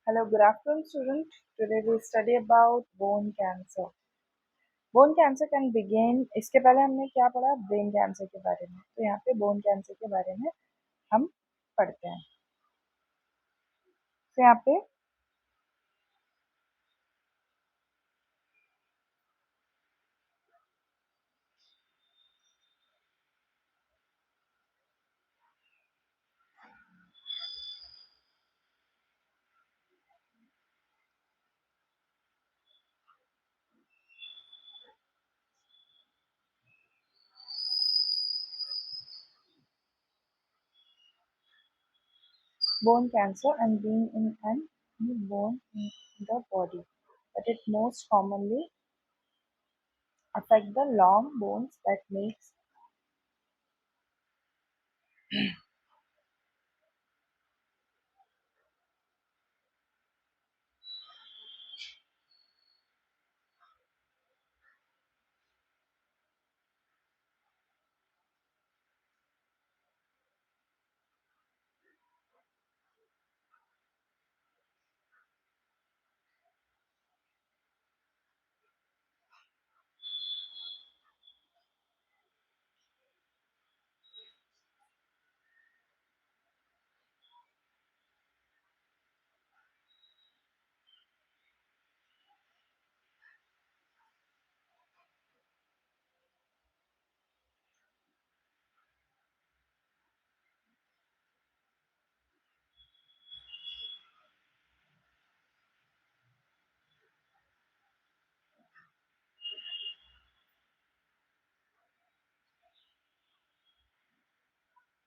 Hello, good afternoon, student. Today we study about bone cancer. Bone cancer can begin. इसके पहले हमने क्या पढ़ा ब्रेन कैंसर के बारे में, तो यहाँ पे बोन कैंसर के बारे में हम पढ़ते हैं. तो यहाँ पे bone cancer and being in an any bone in the body, but it most commonly affect the long bones that makes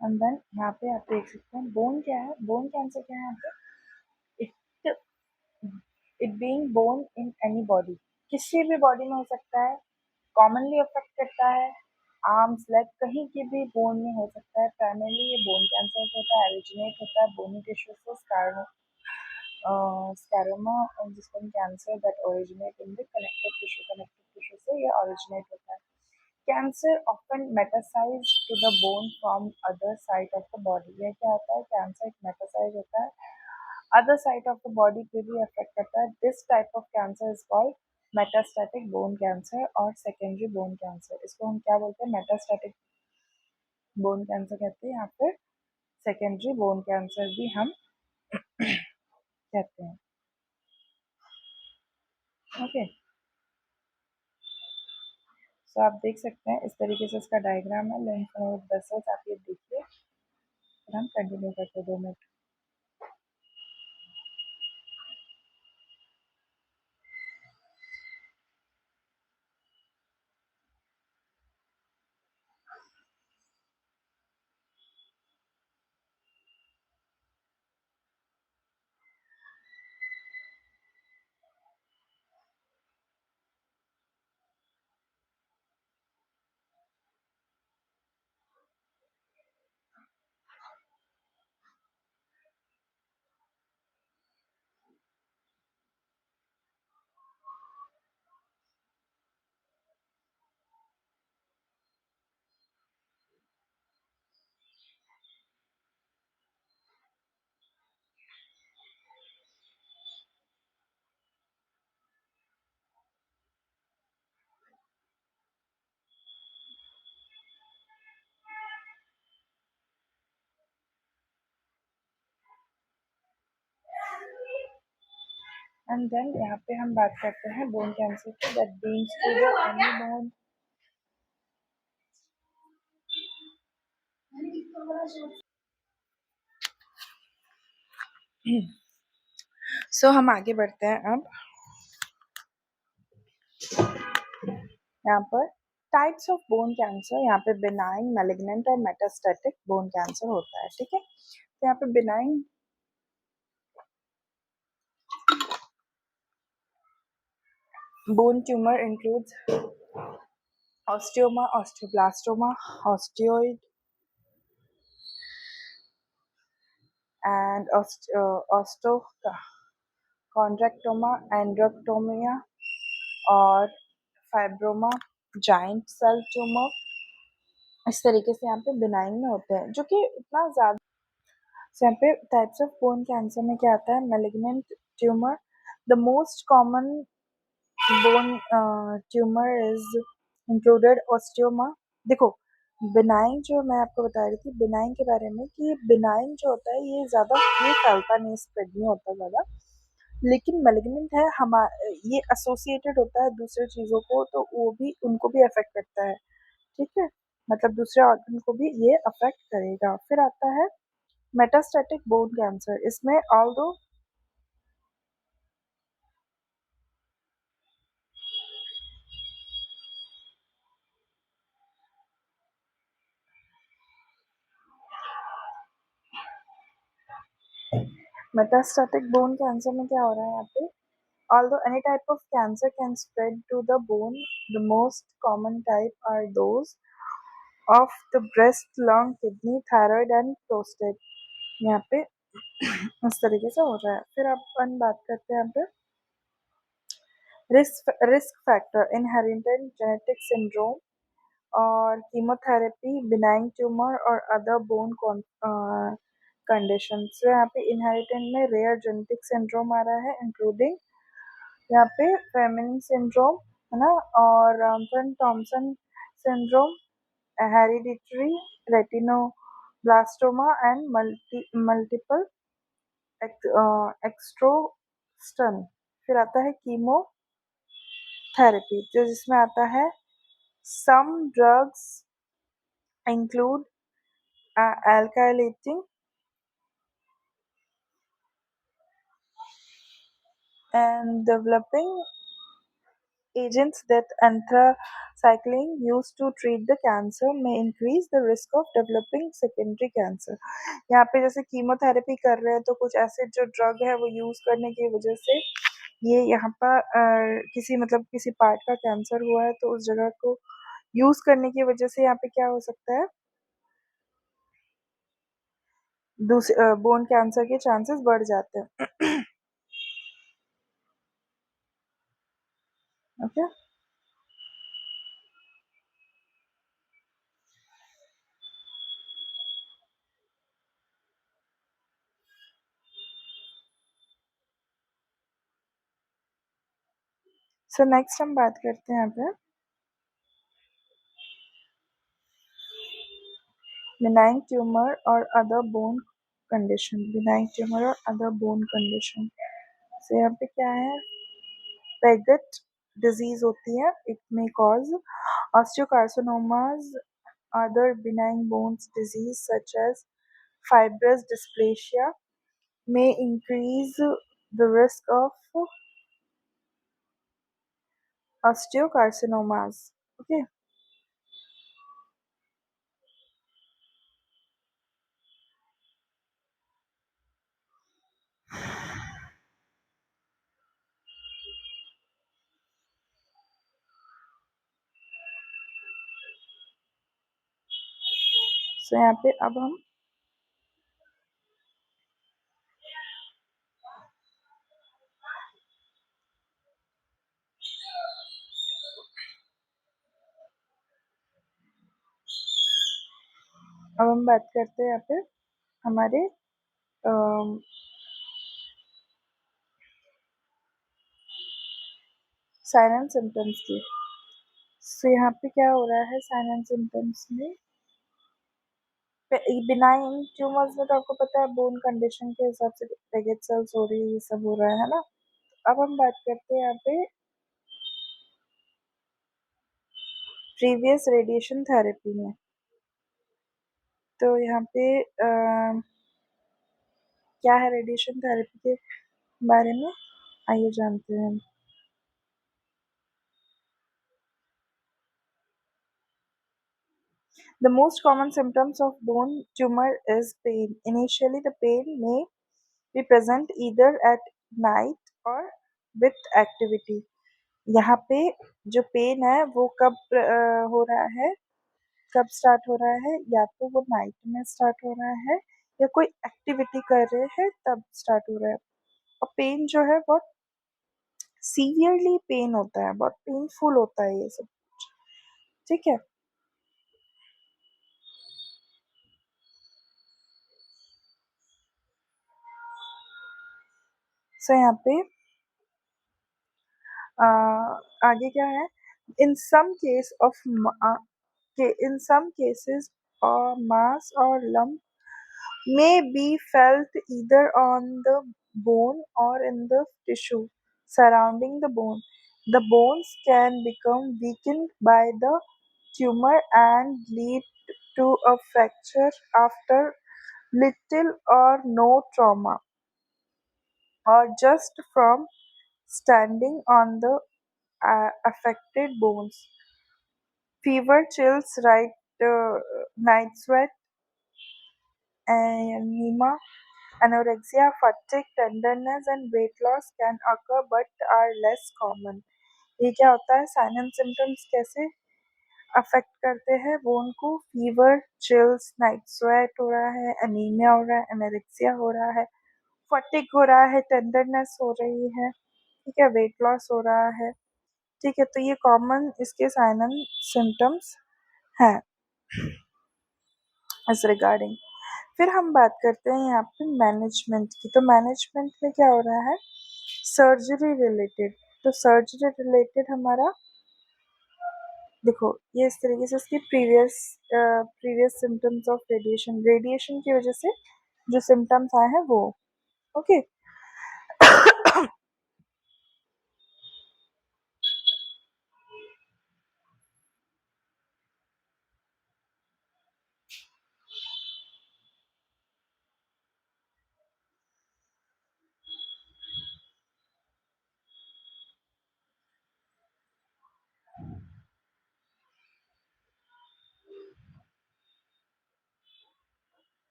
and then यहाँ पे आप देख सकते हैं बोन क्या है, बोन कैंसर क्या है यहाँ पे. It it being bone in any body, किसी भी बॉडी में हो सकता है. कॉमनली अफेक्ट करता है आर्म्स लेग कहीं की भी बोन में हो सकता है. प्राइमरली ये बोन कैंसर होता है, ओरिजिनेट होता है बोनी टिश्यू से. स्कैरोमा जिसको हम cancer that originate in the connective tissue से ये ओरिजिनेट होता है. Cancer often metastasize to the bone from other side of the body. ये क्या होता है, कैंसर एक मेटासाइज होता है, other side of the body पे भी अफेक्ट करता है. This type of cancer is called metastatic bone cancer और सेकेंडरी बोन कैंसर. इसको हम क्या बोलते हैं, मेटास्टैटिक बोन कैंसर कहते हैं, या फिर सेकेंडरी बोन कैंसर भी हम कहते हैं. ओके, सो आप देख सकते हैं इस तरीके से इसका डायग्राम है. लिम्फ नोड वेसल्स आप ये देखिए, फिर हम कंटिन्यू करते हैं 2 मिनट. एंड देन यहाँ पे हम बात करते हैं बोन कैंसर की, that beings to the any bone. So हम आगे बढ़ते हैं अब. यहाँ पर टाइप्स ऑफ बोन कैंसर, यहाँ पे बिनाइन, मैलिग्नेंट और मेटास्टैटिक बोन कैंसर होता है. ठीक है, तो यहाँ पे benign bone tumour includes osteoma, osteoblastoma, osteoid and osteochondroctoma, androctomia और फाइब्रोमा, जाइंट सेल ट्यूमर. इस तरीके से यहाँ पे बिनाइन में होते हैं, जो कि इतना ज़्यादा So, यहाँ पे टाइप्स ऑफ बोन कैंसर में क्या आता है? Malignant tumour, the most common bone tumour is included osteoma. देखो, बिनाइन जो मैं आपको बता रही थी बिनाइन के बारे में, कि बिनाइन जो होता है ये ज़्यादा ये फैलता नहीं, स्प्रेड नहीं होता ज़्यादा, लेकिन मैलिग्नेंट है ये एसोसिएटेड होता है दूसरे चीज़ों को, तो वो भी उनको भी अफेक्ट करता है, ठीक है, मतलब दूसरे ऑर्गन को भी ये अफेक्ट करेगा। फिर आता है मेटास्टैटिक बोन कैंसर। इसमें ऑल्दो मेटास्टैटिक बोन कैंसर में क्या हो रहा है यहाँ पे? Although any type of cancer can spread to the bone, the most common type are those of the breast, lung, kidney, thyroid and prostate। यहाँ पे इस तरीके से हो रहा है। फिर अपन बात करते हैं यहाँ पे risk factor, inherited genetic syndrome और कीमोथेरेपी, बिनाइन ट्यूमर और अदर बोन कंडीशन। तो यहाँ पे इनहेरिटेड में रेयर जेनेटिक सिंड्रोम आ रहा है, इंक्लूडिंग यहाँ पे फेमिन सिंड्रोम, है ना, और रॉम्पन Thomson syndrome, hereditary retinoblastoma and multiple exostoses. फिर आता है कीमोथेरेपी, जो जिसमें आता है some drugs include alkylating and developing agents that anthracycline used to treat the cancer may increase the risk of developing secondary cancer। यहाँ पे जैसे कीमोथेरेपी कर रहे हैं तो कुछ ऐसे जो ड्रग है वो यूज करने की वजह से ये यहाँ पर किसी मतलब किसी पार्ट का कैंसर हुआ है तो उस जगह को यूज करने की वजह से यहाँ पे क्या हो सकता है, दूसरे बोन कैंसर के चांसेस बढ़ जाते हैं। ओके, सो नेक्स्ट हम बात करते हैं यहाँ पे benign tumor or other bone condition। benign tumor और other bone condition से यहाँ पे क्या है, पेगेट डिजीज होती है, इट में cause osteocarcinomas, other benign bones disease such as fibrous dysplasia may increase the risk of osteocarcinomas। okay, so यहाँ पे अब हम बात करते हैं यहाँ पे हमारे साइन एंड सिम्टम्स की। सो यहाँ पे क्या हो रहा है साइन एंड सिम्टम्स में, बिनाइन ट्यूमर्स में तो आपको पता है बोन कंडीशन के हिसाब से पेगेट सेल्स हो रही है, ये सब हो रहा है ना। अब हम बात करते हैं यहाँ पे प्रीवियस रेडिएशन थेरेपी में। तो यहाँ पे क्या है रेडिएशन थेरेपी के बारे में, आइए जानते हैं। The most common symptoms of bone tumor is pain. Initially, the pain may be present either at night or with activity। यहाँ पे जो पेन है वो कब हो रहा है, कब स्टार्ट हो रहा है, या तो वो नाइट में स्टार्ट हो रहा है या कोई एक्टिविटी कर रहे हैं तब स्टार्ट हो रहा है। और पेन जो है बहुत सीवियरली पेन होता है, बहुत पेनफुल होता है ये सब, ठीक है। सो यहाँ पे आगे क्या है, in some case of in some cases a mass or lump may be felt either on the bone or in the tissue surrounding the bone. The bones can become weakened by the tumor and lead to a fracture after little or no trauma, or just from standing on the affected bones. Fever, chills, right, night sweat, anemia, anorexia, fatigue, tenderness, and weight loss can occur but are less common. ये क्या होता है, sign and symptoms कैसे affect करते हैं bone को? Fever, chills, night sweat हो रहा है, एनीमिया हो रहा है, एनोरेक्सिया हो रहा है, फटिक हो रहा है, टेंडरनेस हो रही है, ठीक है, वेट लॉस हो रहा है, ठीक है। तो ये कॉमन इसके साइन एंड सिम्टम्स हैं इस रिगार्डिंग। फिर हम बात करते हैं यहाँ पे मैनेजमेंट की। तो मैनेजमेंट में क्या हो रहा है, सर्जरी रिलेटेड। तो सर्जरी रिलेटेड हमारा देखो, ये इस तरीके से इसकी previous symptoms of radiation, radiation की वजह से जो सिम्टम्स आए हैं वो, ओके।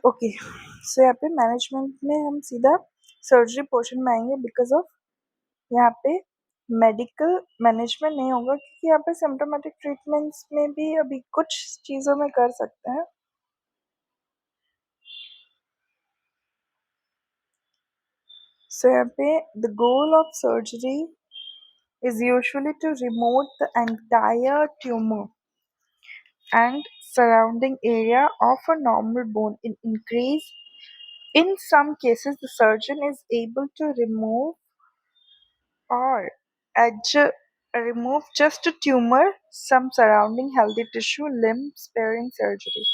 ओके, सो यहाँ पे मैनेजमेंट में हम सीधा सर्जरी पोर्शन में आएंगे, बिकॉज ऑफ यहाँ पे मेडिकल मैनेजमेंट नहीं होगा, क्योंकि यहाँ पे सिम्टोमेटिक ट्रीटमेंट्स में भी अभी कुछ चीज़ों में कर सकते हैं। सो यहाँ पे the goal of surgery is usually to remove the entire tumor and surrounding area of a normal bone. In some cases, the surgeon is able to or adju- remove just a tumor, some surrounding healthy tissue, limb sparing surgery.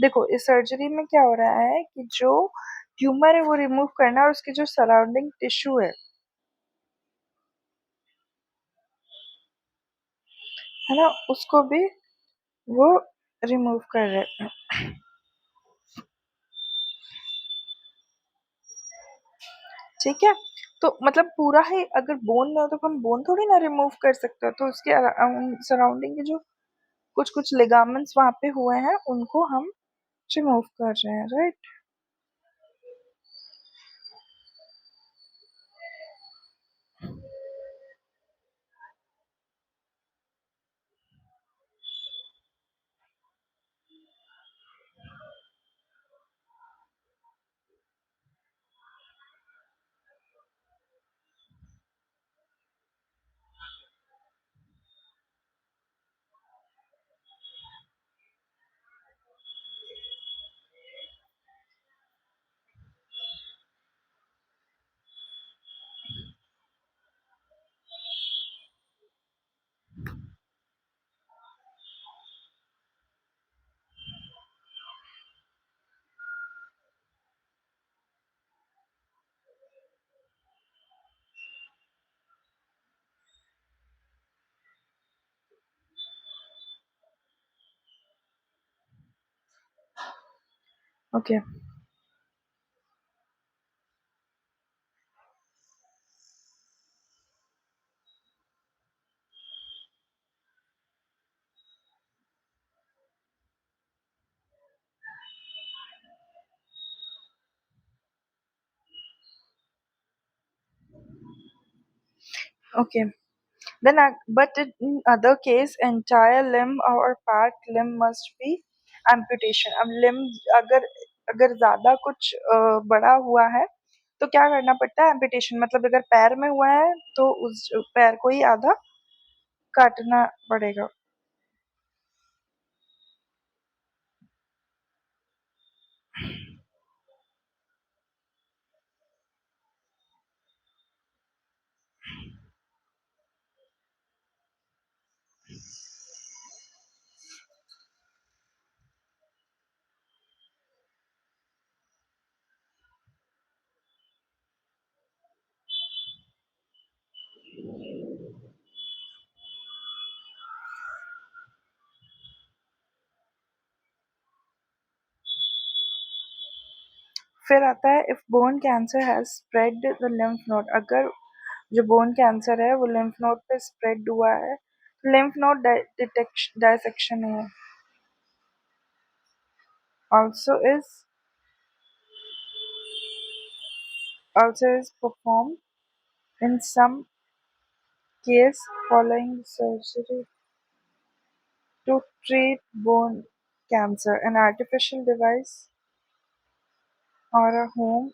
देखो, इस surgery में क्या हो रहा है कि जो tumour है वो रिमूव करना है, और उसके जो सराउंडिंग टिश्यू है है ना, उसको भी वो रिमूव कर रहे हैं। ठीक है, तो मतलब पूरा ही अगर बोन ना हो तो हम बोन थोड़ी ना रिमूव कर सकते हो, तो उसके सराउंडिंग के जो कुछ कुछ लिगामेंट्स वहां पे हुए हैं उनको हम रिमूव कर रहे हैं, right. Okay, okay, then but in other case entire limb or part limb must be amputation। अब limb अगर अगर ज्यादा कुछ बड़ा हुआ है तो क्या करना पड़ता है, amputation। मतलब अगर पैर में हुआ है तो उस पैर को ही आधा काटना पड़ेगा। फिर आता है if bone cancer has spread the lymph node. अगर जो बोन कैंसर है वो लिम्फ नोड पे स्प्रेड हुआ है, लिम्फ नोड डायसेक्शन है also is also is performed in some case following surgery to treat bone cancer। An artificial device or a home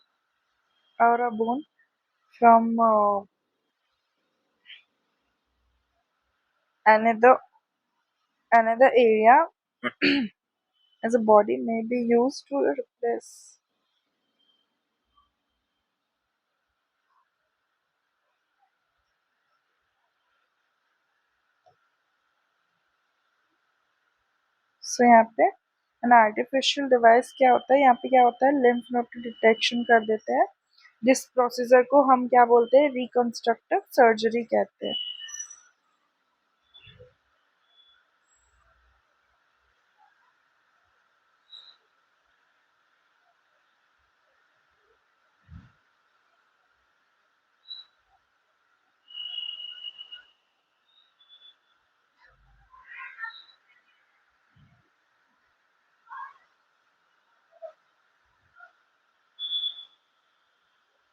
or a bone from another another area as a body may be used to replace। सो यहाँ पे an artificial device क्या होता है, यहाँ पे क्या होता है, लिम्फ नोड की डिटेक्शन कर देते हैं, जिस प्रोसीजर को हम क्या बोलते हैं, रिकंस्ट्रक्टिव सर्जरी कहते हैं।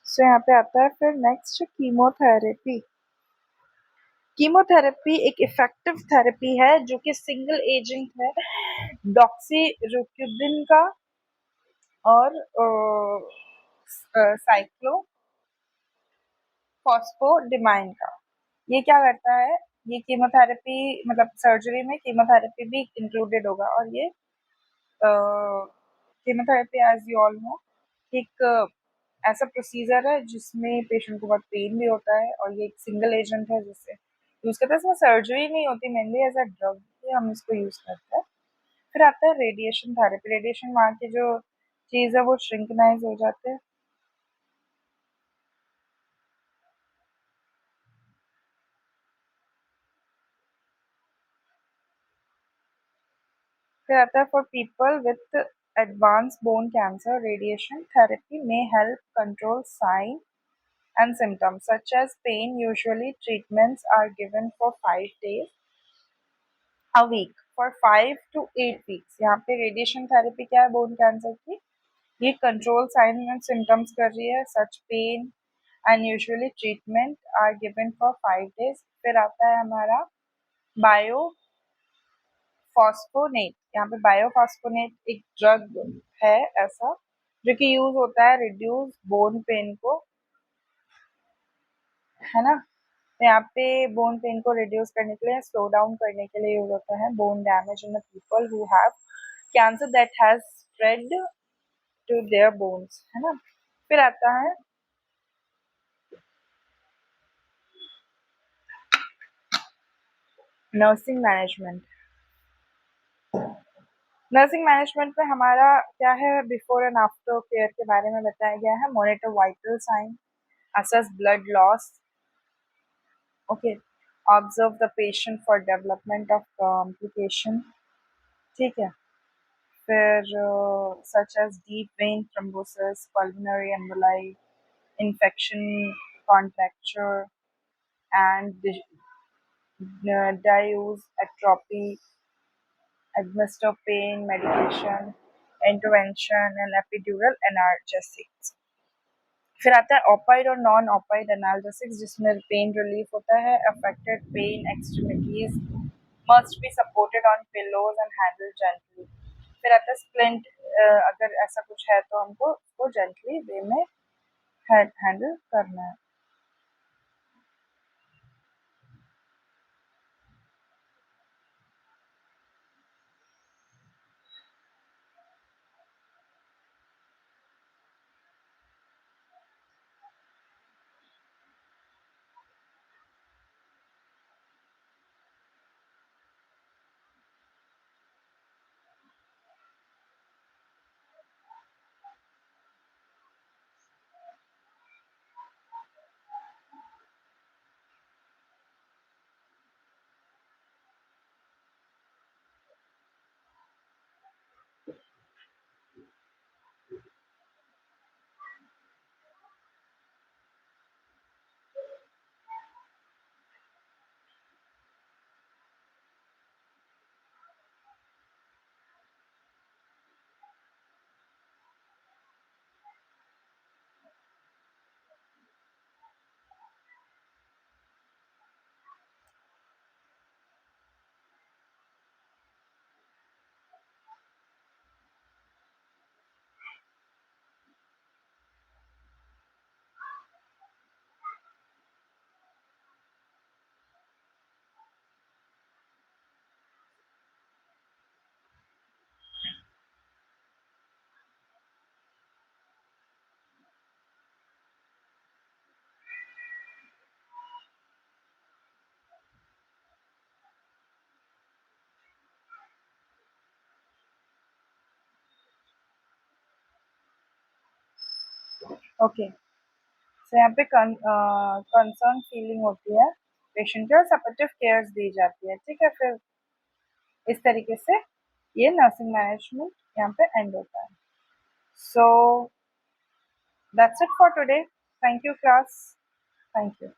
सो यहाँ पे आता है फिर नेक्स्ट कीमोथेरेपी। कीमोथेरेपी एक इफेक्टिव थेरेपी है जो कि सिंगल एजेंट है डॉक्सीरुटिन का और साइक्लोफॉस्फोडिमाइन का। ये क्या करता है, ये कीमोथेरेपी मतलब सर्जरी में कीमोथेरेपी भी इंक्लूडेड होगा। और ये chemotherapy as you all know एक ऐसा प्रोसीजर है जिसमें पेशेंट को बहुत पेन भी होता है, और ये एक सिंगल एजेंट है जिससे यूज करते हैं। इसमें सर्जरी नहीं होती, मेनली एज अ ड्रग हम इसको यूज करते हैं। फिर आता है रेडिएशन थेरेपी। रेडिएशन वहाँ की जो चीज है वो श्रिंकनाइज हो जाते हैं। फिर आता है for people with advanced bone cancer, radiation therapy may help control signs and symptoms such as pain. Usually, treatments are given for 5 days a week for 5 to 8 weeks. यहाँ पे रेडिएशन थेरेपी क्या है बोन कैंसर की? ये control sign and symptoms कर रही है such pain and usually treatment are given for 5 days. फिर आता है हमारा बायो फॉस्फोनेट. यहाँ पे बायोफॉस्फोनेट एक ड्रग है ऐसा जो कि यूज होता है रिड्यूस बोन पेन को, है ना. तो यहाँ पे बोन पेन को रिड्यूस करने के लिए, स्लो डाउन करने के लिए यूज होता है. Bone damage in the people who have cancer that has spread to their bones, है ना. फिर आता है नर्सिंग मैनेजमेंट. नर्सिंग मैनेजमेंट में हमारा क्या है, बिफोर एंड आफ्टर केयर के बारे में बताया गया है. Monitor vital sign, assess blood loss, okay, observe the patient for development of complication, ठीक है. फिर such as deep vein thrombosis, pulmonary emboli, infection, contracture, and diffuse atrophy, administer pain medication, intervention, and epidural analgesics. फिर आता है opioid और non opioid analgesics जिसमें pain relief होता है. Affected pain extremities must be supported on pillows and handle gently. फिर आता है स्प्लिंट. अगर ऐसा कुछ है तो हमको उसको जेंटली वे में हैंडल करना है. ओके. तो यहाँ पे कंसर्न फीलिंग होती है पेशेंट की और सपोर्टिव केयर्स दी जाती है, ठीक है. फिर इस तरीके से ये नर्सिंग मैनेजमेंट यहाँ पे एंड होता है. So that's it for today. Thank you class. Thank you.